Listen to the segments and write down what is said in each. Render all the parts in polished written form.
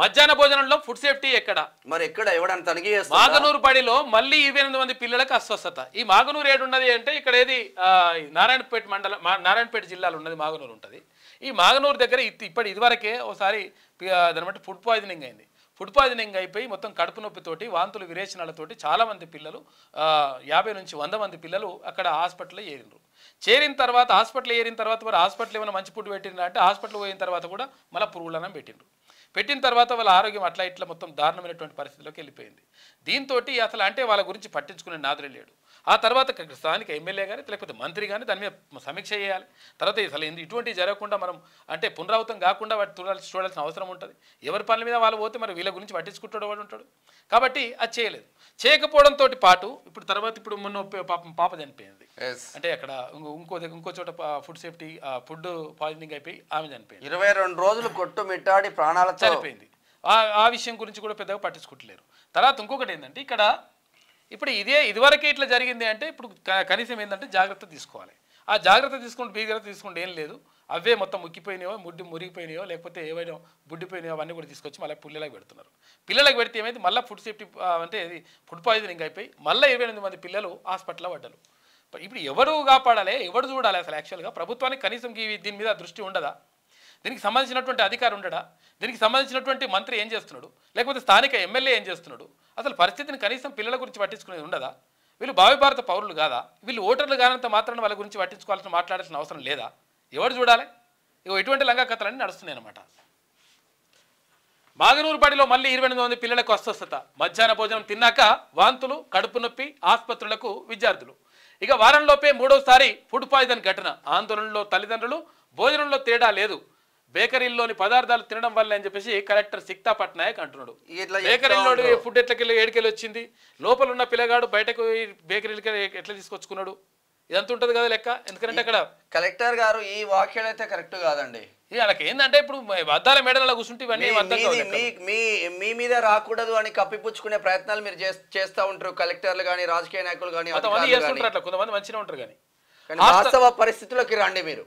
మధ్యాహ్న భోజనంలో food safety ఎక్కడ? మరి ఎక్కడ ఎవడన్నా తనిఖీ చేస్తాడా? మాగనూరు బడిలో మళ్ళీ 28 మంది పిల్లలకు అస్వస్థత. ఈ మాగనూరు ఏడున్నది అంటే ఇక్కడ ఏది నారాయణపేట మండలం, నారాయణపేట జిల్లాలో ఉన్నది మాగనూరు ఉంటుంది. ఈ మాగనూరు దగ్గర ఇదివరకే ఒకసారి దాని ఫుడ్ పాయిజనింగ్ అయింది. ఫుడ్ పాయిజనింగ్ అయిపోయి మొత్తం కడుపు నొప్పితోటి వాంతులు విరేచనాలతోటి చాలామంది పిల్లలు 50 నుంచి 100 మంది పిల్లలు అక్కడ హాస్పిటల్లో చేరినరు. చేరిన తర్వాత హాస్పిటల్ ఏరిన తర్వాత మరి హాస్పిటల్ ఏమైనా మంచి ఫుడ్ పెట్టిండ్రా అంటే హాస్పిటల్ పోయిన తర్వాత కూడా మళ్ళీ పురుగులనం పెట్టిండ్రు. పెట్టిన తర్వాత వాళ్ళ ఆరోగ్యం అట్లా ఇట్లా మొత్తం దారుణమైనటువంటి పరిస్థితిలోకి వెళ్ళిపోయింది. దీంతో అసలు అంటే వాళ్ళ గురించి పట్టించుకునే నాదులే లేడు. ఆ తర్వాత స్థానిక ఎమ్మెల్యే కానీ లేకపోతే మంత్రి కానీ దాని మీద సమీక్ష చేయాలి. తర్వాత అసలు ఇటువంటివి జరగకుండా మనం అంటే పునరావృతం కాకుండా వాటి చూడాల్సిన అవసరం ఉంటుంది. ఎవరి పనుల మీద వాళ్ళు పోతే మరి వీళ్ళ గురించి పట్టించుకుంటాడు వాడు ఉంటాడు. కాబట్టి అది చేయలేదు. చేయకపోవడంతో పాటు ఇప్పుడు మొన్న పాప చనిపోయింది. అంటే అక్కడ ఇంకో చోట ఫుడ్ సేఫ్టీ ఫుడ్ పాయిజనింగ్ అయిపోయి ఆమె చనిపోయింది. 22 రోజులు కొట్టుమిట్టాడి ప్రాణాలతో చనిపోయింది. ఆ విషయం గురించి కూడా పెద్దగా పట్టించుకుంటలేరు. తర్వాత ఇంకొకటి ఏంటంటే ఇక్కడ ఇప్పుడు ఇదివరకే ఇట్లా జరిగింది అంటే ఇప్పుడు కనీసం ఏంటంటే జాగ్రత్త తీసుకోవాలి. ఆ జాగ్రత్త తీసుకుంటే ఏం లేదు, అవే మొత్తం ముక్కిపోయినాయో మురిగిపోయినాయో లేకపోతే ఏవైనా బుడ్డిపోయినాయో అవన్నీ కూడా తీసుకొచ్చి మళ్ళీ పిల్లలకు పెడుతున్నారు. పిల్లలకు పెడితే ఏమైంది మళ్ళీ ఫుడ్ సేఫ్టీ అంటే ఫుడ్ పాయిజనింగ్ అయిపోయి మళ్ళీ 28 మంది పిల్లలు హాస్పిటల్లో పడ్డారు. ఇప్పుడు ఎవరు కాపాడాలి, ఎవరు చూడాలి? అసలు యాక్చువల్గా ప్రభుత్వానికి కనీసం దీని మీద దృష్టి ఉండదా? దీనికి సంబంధించినటువంటి అధికారి ఉండడా? దీనికి సంబంధించినటువంటి మంత్రి ఏం చేస్తున్నాడు? లేకపోతే స్థానిక ఎమ్మెల్యే ఏం చేస్తున్నాడు? అసలు పరిస్థితిని కనీసం పిల్లల గురించి పట్టించుకునేది ఉండదా? వీళ్ళు భావి భారత పౌరులు కాదా? వీళ్ళు ఓటర్లు కానంత మాత్రాన వాళ్ళ గురించి మాట్లాడాల్సిన అవసరం లేదా? ఎవరు చూడాలి? ఇటువంటి లంగా కథలన్నీ నడుస్తున్నాయి అన్నమాట. మాగనూరు బడిలో మళ్ళీ 28 మంది పిల్లలకు అస్వస్థత. మధ్యాహ్న భోజనం తిన్నాక వాంతులు, కడుపు నొప్పి, ఆసుపత్రులకు విద్యార్థులు. ఇక వారంలోపే 3వసారి ఫుడ్ పాయిజన్ ఘటన. ఆందోళనలో తల్లిదండ్రులు. భోజనంలో తేడా లేదు, బేకరీల్లోని పదార్థాలు తినడం వల్ల అని చెప్పేసి కలెక్టర్ సిక్తా పట్నాయక్ అంటున్నాడు. బేకరీలో ఫుడ్ ఎట్లకెళ్ళి వచ్చింది? లోపల ఉన్న పిల్లగాడు బయటకు బేకరీలకి ఎట్లా తీసుకొచ్చుకున్నాడు? ఇదంతా ఉంటుంది కదా లెక్క. ఎందుకంటే అక్కడ కలెక్టర్ గారు ఈ వ్యాఖ్యలు అయితే కరెక్ట్ కాదండి. వాళ్ళకి ఏంటంటే ఇప్పుడు అద్దాల మేడలలో కూర్చుంటే ఇవన్నీ మీ మీద రాకూడదు అని కప్పిపుచ్చుకునే ప్రయత్నాలు మీరు చేస్తూ ఉంటారు. కలెక్టర్లు కానీ రాజకీయ నాయకులు కానీ కొంతమంది మంచిగా ఉంటారు కానీ వాస్తవ పరిస్థితుల్లోకి రండి మీరు.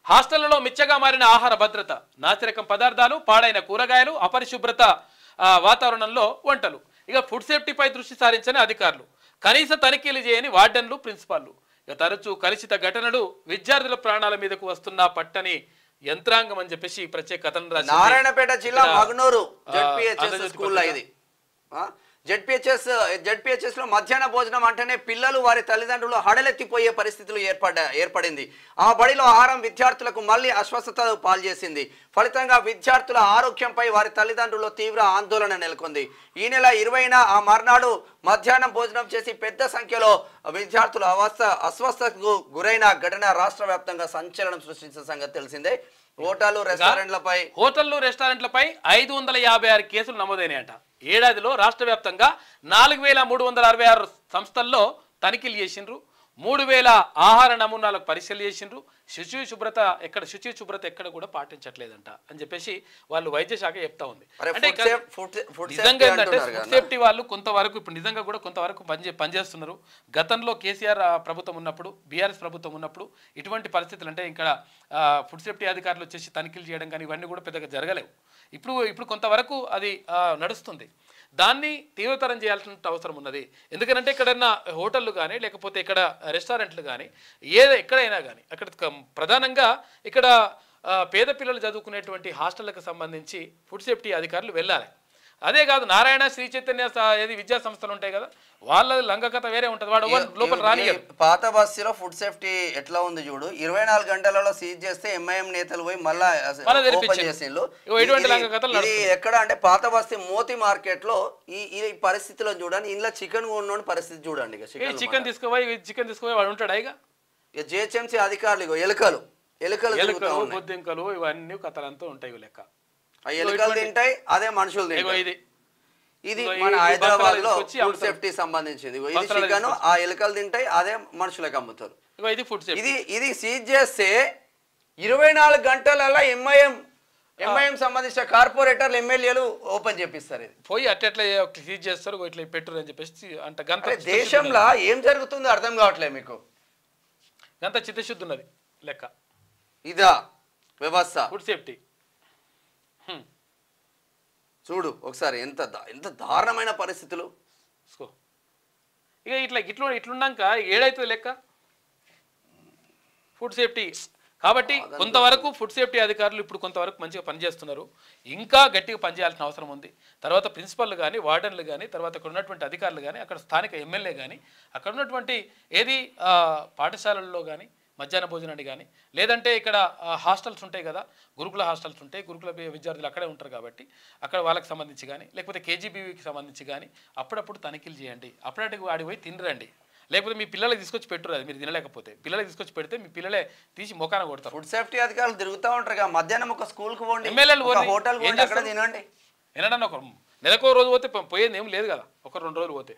హాస్టళ్లలో మిచ్చగా మారిన ఆహార భద్రత, నాసిరకం పదార్థాలు, పాడైన కూరగాయలు, అపరిశుభ్రత వాతావరణంలో వంటలు. ఇక ఫుడ్ సేఫ్టీపై దృష్టి సారించని అధికారులు, కనీస తనిఖీలు చేయని వార్డెన్లు, ప్రిన్సిపాల్లు. ఇక తరచూ కలుషిత ఘటనలు, విద్యార్థుల ప్రాణాల మీదకు వస్తున్న పట్టని యంత్రాంగం అని చెప్పేసి ప్రత్యేక కథనం రాసి నారాయణపేట జిల్లా మగనూరు జెడ్పీహెచ్ఎస్ స్కూల్లో ఇది జెడ్పీహెచ్ఎస్ లో మధ్యాహ్న భోజనం అంటేనే పిల్లలు వారి తల్లిదండ్రులు హడలెత్తిపోయే పరిస్థితులు ఏర్పడింది. ఆ బడిలో ఆహారం విద్యార్థులకు మళ్ళీ అస్వస్థత పాల్చేసింది. ఫలితంగా విద్యార్థుల ఆరోగ్యంపై వారి తల్లిదండ్రుల్లో తీవ్ర ఆందోళన నెలకొంది. ఈ నెల 20న ఆ మర్నాడు మధ్యాహ్నం భోజనం చేసి పెద్ద సంఖ్యలో విద్యార్థులు అస్వస్థతకు గురైన ఘటన రాష్ట్ర వ్యాప్తంగా సంచలనం సృష్టించిన సంగతి తెలిసిందే. హోటళ్లు రెస్టారెంట్లపై 556 కేసులు నమోదైనాయట. ఏడాదిలో రాష్ట్ర వ్యాప్తంగా 4366 సంస్థల్లో తనిఖీలు చేసిండ్రు. 3000 ఆహార నమూనాలకు పరిశీలన చేసిండ్రు. శుచి శుభ్రత ఎక్కడ కూడా పాటించట్లేదంట అని చెప్పేసి వాళ్ళు వైద్య శాఖ చెప్తా ఉంది. అంటే నిజంగా ఏంటంటే ఫుడ్ సేఫ్టీ వాళ్ళు కొంతవరకు ఇప్పుడు నిజంగా కూడా కొంతవరకు పనిచేస్తున్నారు. గతంలో కేసీఆర్ ప్రభుత్వం ఉన్నప్పుడు, బీఆర్ఎస్ ప్రభుత్వం ఉన్నప్పుడు ఇటువంటి పరిస్థితులు అంటే ఇక్కడ ఫుడ్ సేఫ్టీ అధికారులు వచ్చేసి తనిఖీలు చేయడం కానీ ఇవన్నీ కూడా పెద్దగా జరగలేవు. ఇప్పుడు కొంతవరకు అది నడుస్తుంది. దాన్ని తీవ్రతరం చేయాల్సిన అవసరం ఉన్నది. ఎందుకంటే ఎక్కడన్నా హోటళ్ళు కానీ లేకపోతే ఇక్కడ రెస్టారెంట్లు కానీ ఎక్కడైనా కానీ అక్కడ ప్రధానంగా ఇక్కడ పేద పిల్లలు చదువుకునేటువంటి హాస్టళ్లకు సంబంధించి ఫుడ్ సేఫ్టీ అధికారులు వెళ్ళాలి. అదే కాదు నారాయణ శ్రీ చైతన్య విద్యా సంస్థలు ఉంటాయి కదా, వాళ్ళ లంగకథ వేరే ఉంటుంది. వాడు లోపల రాని పాత బస్సులో ఫుడ్ సేఫ్టీ ఎట్లా ఉంది చూడు. 24 గంటలలో సీజ్ చేస్తే ఎంఐఎం నేతలు పోయి మళ్ళీ ఎక్కడ అంటే పాత బస్తీ మోతి మార్కెట్ లో ఈ పరిస్థితిలో చూడండి. ఇంట్లో చికెన్ కొన్న పరిస్థితి చూడండి. చికెన్ తీసుకుపోయి వాడు ఉంటాడు. ఇక జిహెచ్ఎంసీ అధికారులు ఎలుకలు బొద్దింకలు ఇవన్నీ కథలంతా ఉంటాయి లెక్క. ఎలుకలు తింటాయి, అదే మనుషులు తింటాయి. ఇది మన హైదరాబాద్ లో ఫుడ్ సేఫ్టీ సంబంధించింది. ఇది చికెన్, ఆ ఎలుకలు తింటాయి, అదే మనుషులకు అమ్ముతారు. ఇది సీజ్ చేస్తే 24 గంటలలో ఎంఐఎం సంబంధించిన కార్పొరేటర్లు ఎమ్మెల్యేలు ఓపెన్ చేపిస్తారు. ఇది పోయి అట్లా సీజ్ చేస్తారు, ఇట్లా పెట్టరు అని చెప్పేసి అంటే గంట దేశంలో ఏం జరుగుతుందో అర్థం కావట్లేదు మీకు. గంత చిత్తశుద్ధి ఉన్నది లెక్క. ఇదా వ్యవస్థ ఫుడ్ సేఫ్టీ. చూడు ఒకసారి ఎంత దారుణమైన పరిస్థితులు. చూసుకో ఇక ఇట్లున్నాక ఏడైతుంది లెక్క ఫుడ్ సేఫ్టీ. కాబట్టి కొంతవరకు ఫుడ్ సేఫ్టీ అధికారులు ఇప్పుడు కొంతవరకు మంచిగా పనిచేస్తున్నారు, ఇంకా గట్టిగా పనిచేయాల్సిన అవసరం ఉంది. తర్వాత ప్రిన్సిపల్ కానీ వార్డెన్లు కానీ తర్వాత అక్కడ ఉన్నటువంటి అధికారులు కానీ అక్కడ స్థానిక ఎమ్మెల్యే కానీ అక్కడ ఉన్నటువంటి ఏది పాఠశాలల్లో కానీ మధ్యాహ్న భోజనాన్ని కానీ లేదంటే ఇక్కడ హాస్టల్స్ ఉంటాయి కదా, గురుకుల హాస్టల్స్ ఉంటాయి, గురుకుల విద్యార్థులు అక్కడే ఉంటారు కాబట్టి అక్కడ వాళ్ళకి సంబంధించి కానీ లేకపోతే కేజీబీవీకి సంబంధించి కానీ అప్పుడప్పుడు తనిఖీలు చేయండి. అప్పుడప్పుడు ఆడికి పోయి తినరండి, లేకపోతే మీ పిల్లలకి తీసుకొచ్చి పెట్టురు. అది మీరు తినలేకపోతే పిల్లలకి తీసుకొచ్చి పెడితే మీ పిల్లలే తీసి మొఖాన కొడతారు. ఫుడ్ సేఫ్టీ అధికారులు తిరుగుతూ ఉంటారు, మధ్యాహ్నం ఒక స్కూల్కి పోండి, ఎమ్మెల్యేలు హోటల్ తినండి. ఏదన్నా ఒక నెలకో రోజు పోతే పోయేది ఏం లేదు కదా, ఒక 2 రోజులు పోతే.